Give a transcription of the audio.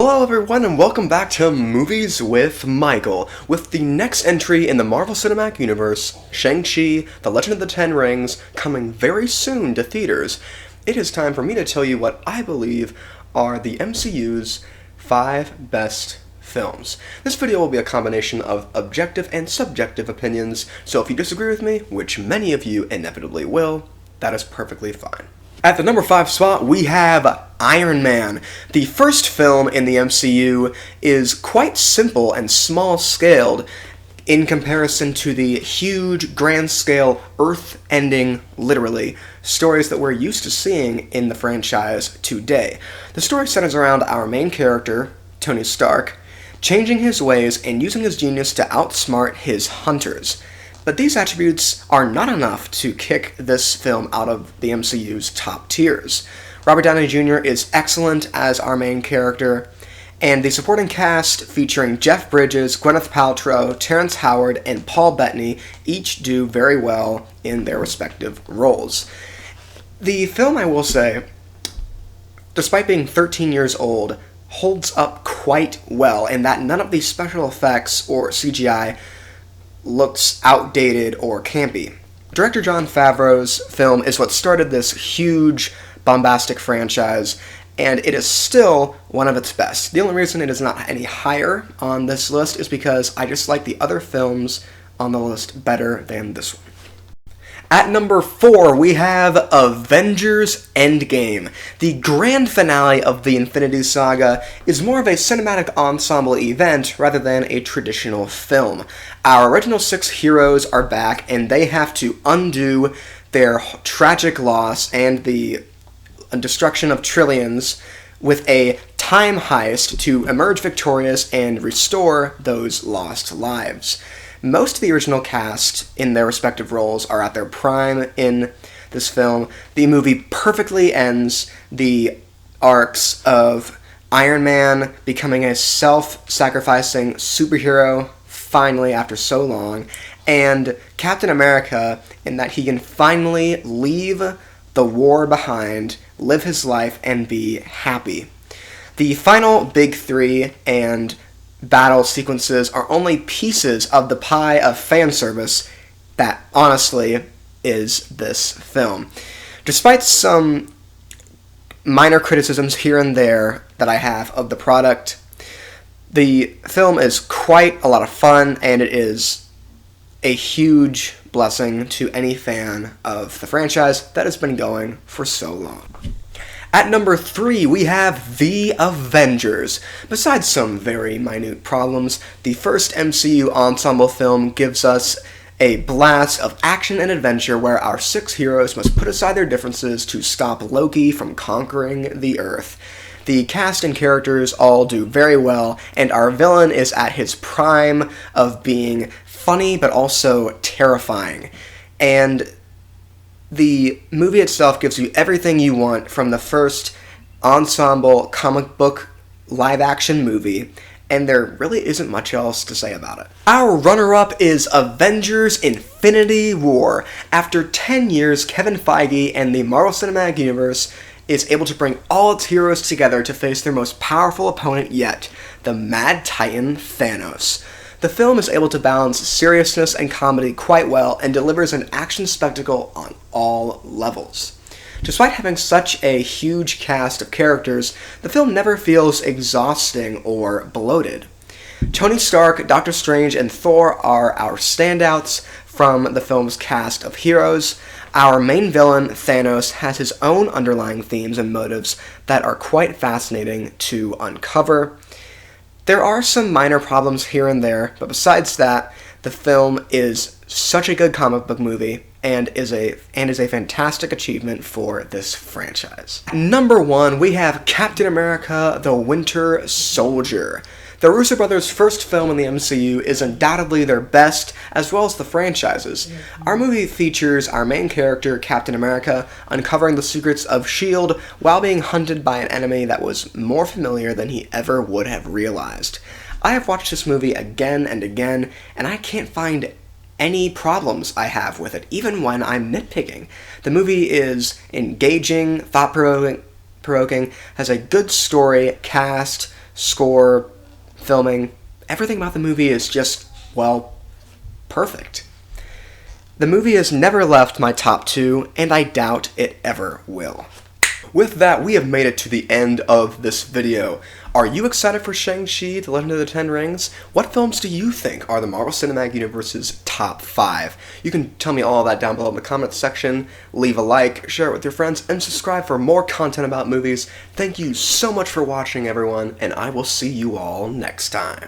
Hello everyone and welcome back to Movies with Michael, with the next entry in the Marvel Cinematic Universe, Shang-Chi, The Legend of the Ten Rings, coming very soon to theaters. It is time for me to tell you what I believe are the MCU's 5 best films. This video will be a combination of objective and subjective opinions, so if you disagree with me, which many of you inevitably will, that is perfectly fine. At the number 5 spot, we have Iron Man. The first film in the MCU is quite simple and small-scaled in comparison to the huge, grand-scale, earth-ending, literally, stories that we're used to seeing in the franchise today. The story centers around our main character, Tony Stark, changing his ways and using his genius to outsmart his hunters. But these attributes are not enough to kick this film out of the MCU's top tiers. Robert Downey Jr. is excellent as our main character, and the supporting cast featuring Jeff Bridges, Gwyneth Paltrow, Terrence Howard, and Paul Bettany each do very well in their respective roles. The film, I will say, despite being 13 years old, holds up quite well in that none of the special effects or CGI looks outdated or campy. Director Jon Favreau's film is what started this huge, bombastic franchise, and it is still one of its best. The only reason it is not any higher on this list is because I just like the other films on the list better than this one. At number 4, we have Avengers Endgame. The grand finale of the Infinity Saga is more of a cinematic ensemble event rather than a traditional film. Our original 6 heroes are back, and they have to undo their tragic loss and the destruction of trillions with a time heist to emerge victorious and restore those lost lives. Most of the original cast in their respective roles are at their prime in this film. The movie perfectly ends the arcs of Iron Man becoming a self-sacrificing superhero, finally, after so long, and Captain America in that he can finally leave the war behind, live his life, and be happy. The final big 3 and battle sequences are only pieces of the pie of fan service that, honestly, is this film. Despite some minor criticisms here and there that I have of the product, the film is quite a lot of fun, and it is a huge blessing to any fan of the franchise that has been going for so long. At number 3, we have The Avengers. Besides some very minute problems, the first MCU ensemble film gives us a blast of action and adventure where our 6 heroes must put aside their differences to stop Loki from conquering the Earth. The cast and characters all do very well, and our villain is at his prime of being funny but also terrifying. And the movie itself gives you everything you want from the first ensemble comic book live-action movie, and there really isn't much else to say about it. Our runner-up is Avengers Infinity War. After 10 years, Kevin Feige and the Marvel Cinematic Universe is able to bring all its heroes together to face their most powerful opponent yet, the Mad Titan Thanos. The film is able to balance seriousness and comedy quite well and delivers an action spectacle on all levels. Despite having such a huge cast of characters, the film never feels exhausting or bloated. Tony Stark, Doctor Strange, and Thor are our standouts from the film's cast of heroes. Our main villain, Thanos, has his own underlying themes and motives that are quite fascinating to uncover. There are some minor problems here and there, but besides that, the film is such a good comic book movie and is a fantastic achievement for this franchise. Number 1, we have Captain America: The Winter Soldier. The Russo brothers' first film in the MCU is undoubtedly their best, as well as the franchise's. Our movie features our main character, Captain America, uncovering the secrets of S.H.I.E.L.D. while being hunted by an enemy that was more familiar than he ever would have realized. I have watched this movie again and again, and I can't find any problems I have with it, even when I'm nitpicking. The movie is engaging, thought-provoking, has a good story, cast, score, filming, everything about the movie is just, well, perfect. The movie has never left my top 2, and I doubt it ever will. With that, we have made it to the end of this video. Are you excited for Shang-Chi, The Legend of the Ten Rings? What films do you think are the Marvel Cinematic Universe's top 5? You can tell me all of that down below in the comments section. Leave a like, share it with your friends, and subscribe for more content about movies. Thank you so much for watching, everyone, and I will see you all next time.